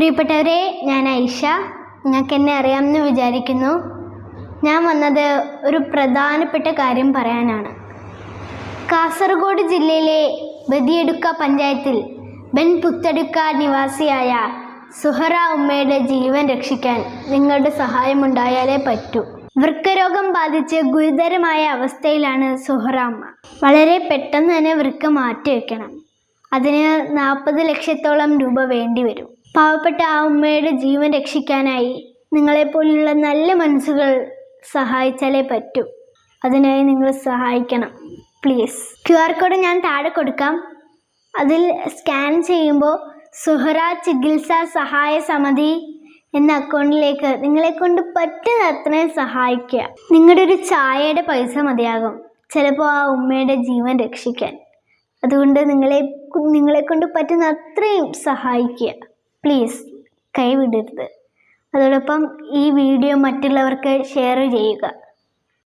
പ്രിയപ്പെട്ടവരെ, ഞാൻ ഐഷ. നിങ്ങൾക്ക് എന്നെ അറിയാമെന്ന് വിചാരിക്കുന്നു. ഞാൻ വന്നത് ഒരു പ്രധാനപ്പെട്ട കാര്യം പറയാനാണ്. കാസർഗോഡ് ജില്ലയിലെ ബദിയടുക്ക പഞ്ചായത്തിൽ ബെൻപുത്തടുക്ക നിവാസിയായ സുഹറ ഉമ്മയുടെ ജീവൻ രക്ഷിക്കാൻ നിങ്ങളുടെ സഹായമുണ്ടായാലേ പറ്റൂ. വൃക്കരോഗം ബാധിച്ച് ഗുരുതരമായ അവസ്ഥയിലാണ് സുഹറ ഉമ്മ. വളരെ പെട്ടെന്ന് തന്നെ വൃക്ക മാറ്റിവെക്കണം. അതിന് 40 ലക്ഷത്തോളം രൂപ വേണ്ടിവരും. പാവപ്പെട്ട ആ ഉമ്മയുടെ ജീവൻ രക്ഷിക്കാനായി നിങ്ങളെപ്പോലുള്ള നല്ല മനസ്സുകൾ സഹായിച്ചാലേ പറ്റൂ. അതിനായി നിങ്ങൾ സഹായിക്കണം പ്ലീസ്. QR കോഡ് ഞാൻ താഴെ കൊടുക്കാം. അതിൽ സ്കാൻ ചെയ്യുമ്പോൾ സുഹറ ചികിത്സ സഹായ സമിതി എന്ന അക്കൗണ്ടിലേക്ക് നിങ്ങളെക്കൊണ്ട് പറ്റുന്ന അത്രയും സഹായിക്കുക. നിങ്ങളുടെ ഒരു ചായയുടെ പൈസ മതിയാകും ചിലപ്പോൾ ആ ഉമ്മയുടെ ജീവൻ രക്ഷിക്കാൻ. അതുകൊണ്ട് നിങ്ങളെക്കൊണ്ട് പറ്റുന്ന അത്രയും സഹായിക്കുക പ്ലീസ്, കൈവിടരുത്. അതോടൊപ്പം ഈ വീഡിയോ മറ്റുള്ളവർക്ക് ഷെയർ ചെയ്യുക.